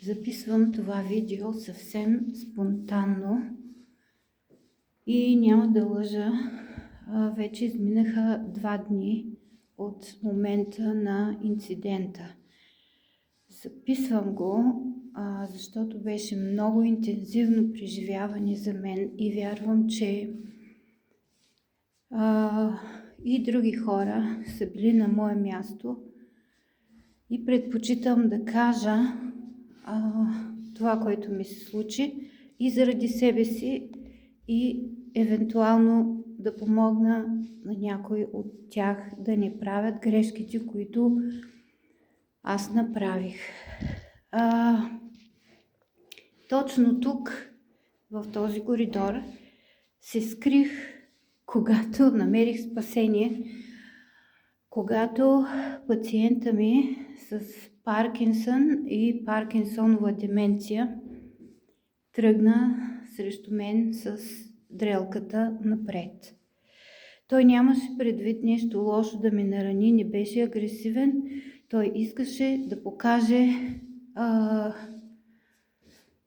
Записвам това видео съвсем спонтанно и няма да лъжа, вече изминаха 2 дни от момента на инцидента. Записвам го, защото беше много интензивно преживяване за мен и вярвам, че и други хора са били на мое място и предпочитам да кажа това, което ми се случи и заради себе си и евентуално да помогна на някой от тях да не правят грешките, които аз направих. Точно тук, в този коридор, се скрих, когато намерих спасение, когато пациента ми с Паркинсън и Паркинсонова деменция тръгна срещу мен с дрелката напред. Той нямаше предвид нещо лошо да ме нарани, не беше агресивен. Той искаше да покаже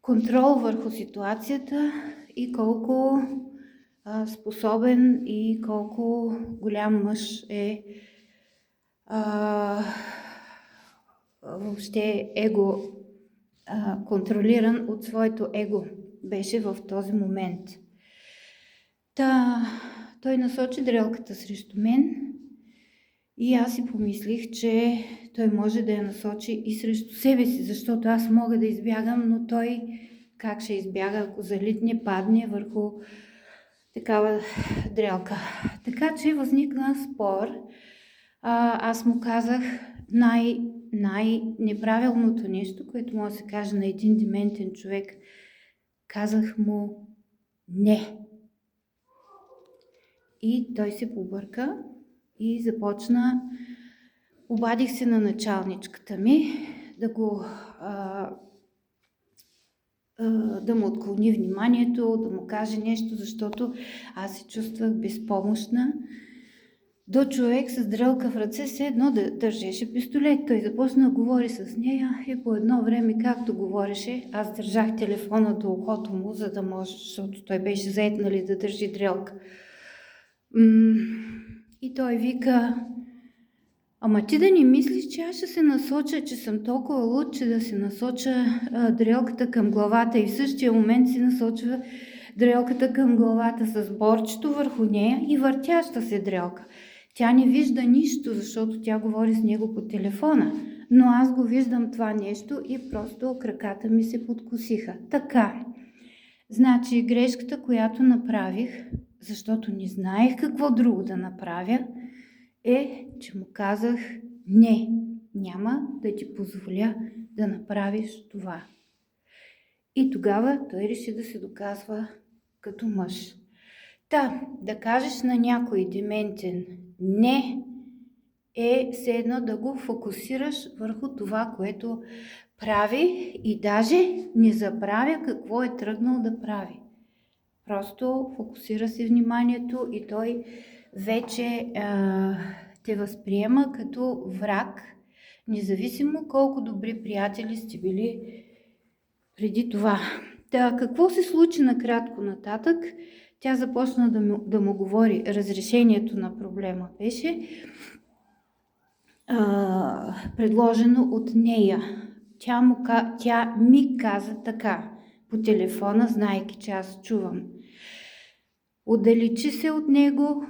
контрол върху ситуацията и колко способен и колко голям мъж е въобще контролиран от своето его беше в този момент. Той насочи дрелката срещу мен и аз си помислих, че той може да я насочи и срещу себе си, защото аз мога да избягам, но той как ще избяга, ако залитне, падне върху такава дрелка. Така че възникна спор. Аз му казах най-неправилното нещо, което може да се каже на един дементен човек. Казах му не. И той се побърка и започна. Обадих се на началничката ми да му отклони вниманието, да му каже нещо, защото аз се чувствах безпомощна. До човек с дрелка в ръце все едно да държеше пистолет. Той започна да говори с нея и по едно време, както говореше, аз държах телефона до ухото му, за да може, защото той беше зает, да държи дрелка. И той вика: ама ти да не мислиш, че аз ще се насоча, че съм толкова луд, че да се насоча дрелката към главата, и в същия момент се насочва дрелката към главата с борчето върху нея и въртяща се дрелка. Тя не вижда нищо, защото тя говори с него по телефона, но аз го виждам това нещо и просто краката ми се подкосиха. Така, значи грешката, която направих, защото не знаех какво друго да направя, е, че му казах не, няма да ти позволя да направиш това. И тогава той реши да се доказва като мъж. Да кажеш на някой дементен не е все едно да го фокусираш върху това, което прави и даже не забравя какво е тръгнал да прави. Просто фокусира се вниманието и той вече те възприема като враг, независимо колко добри приятели сте били преди това. Какво се случи накратко нататък? Тя започна да му говори. Разрешението на проблема беше предложено от нея. Тя ми каза така по телефона, знаейки, че аз чувам. Отдалечи се от него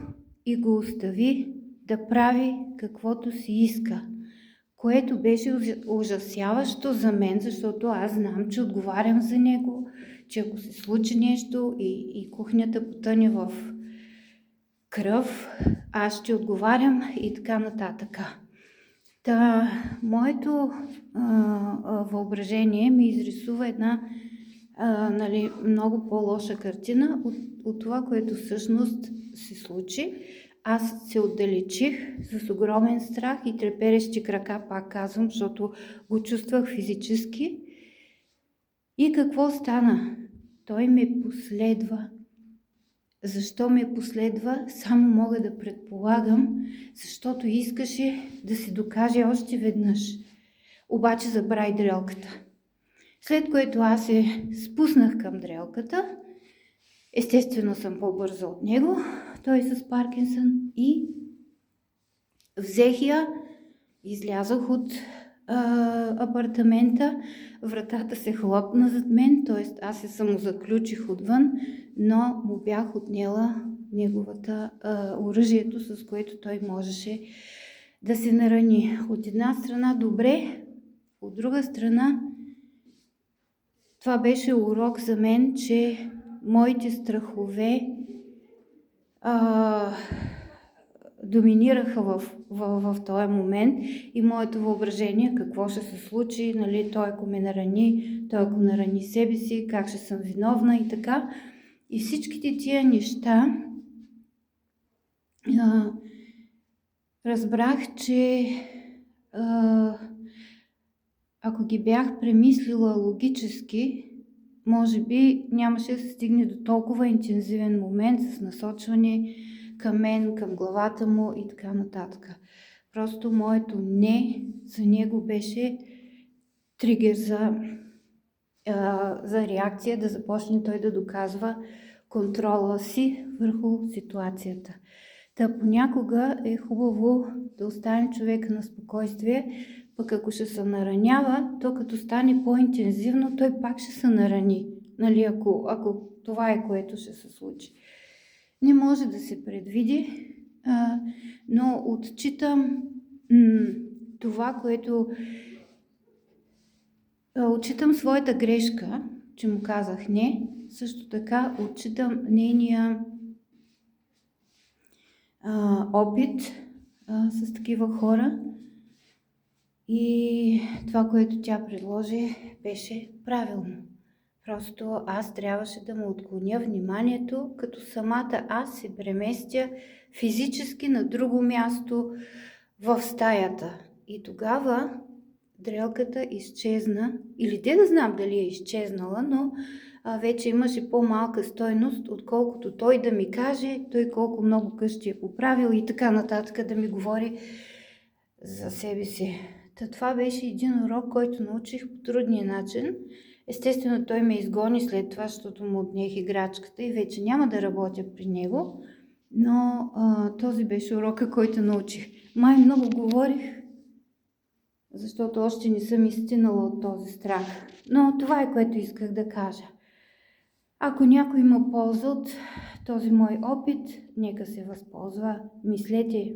и го остави да прави каквото си иска, което беше ужасяващо за мен, защото аз знам, че отговарям за него, че ако се случи нещо и кухнята потъне в кръв, аз ще отговарям и така нататък. Моето въображение ми изрисува една много по-лоша картина от това, което всъщност се случи. Аз се отдалечих с огромен страх и треперещи крака, пак казвам, защото го чувствах физически. И какво стана? Той ме последва. Защо ме последва? Само мога да предполагам, защото искаше да се докаже още веднъж. Обаче забрави дрелката. След което аз се спуснах към дрелката. Естествено съм по-бърза от него. Той е с Паркинсън и взех я, излязох от апартамента, вратата се хлопна зад мен, т.е. аз се самозаключих отвън, но му бях отнела оръжието, с което той можеше да се нарани. От една страна добре, от друга страна това беше урок за мен, че моите страхове доминираха в този момент и моето въображение какво ще се случи, нали, той ако ме нарани, той ако нарани себе си, как ще съм виновна и така. И всичките тия неща разбрах, че ако ги бях премислила логически, може би нямаше да се стигне до толкова интензивен момент с насочване към мен, към главата му и така нататък. Просто моето не за него беше тригер за реакция, да започне той да доказва контрола си върху ситуацията. Та понякога е хубаво да оставим човека на спокойствие, пък ако ще се наранява, то като стане по-интензивно, той пак ще се нарани, нали, ако това е което ще се случи. Не може да се предвиди, но отчитам това, което... Отчитам своята грешка, че му казах не, също така отчитам нейния опит с такива хора и това, което тя предложи, беше правилно. Просто аз трябваше да му отклоня вниманието, като самата аз се преместя физически на друго място в стаята. И тогава дрелката изчезна, или де да знам дали е изчезнала, но вече имаше по-малка стойност, отколкото той да ми каже, той колко много къщи е поправил и така нататък да ми говори за себе си. Това беше един урок, който научих по трудния начин. Естествено, той ме изгони след това, защото му отнех играчката и вече няма да работя при него, но този беше урока, който научих. Май много говорих, защото още не съм изстинала от този страх. Но това е, което исках да кажа. Ако някой има полза от този мой опит, нека се възползва. Мислете,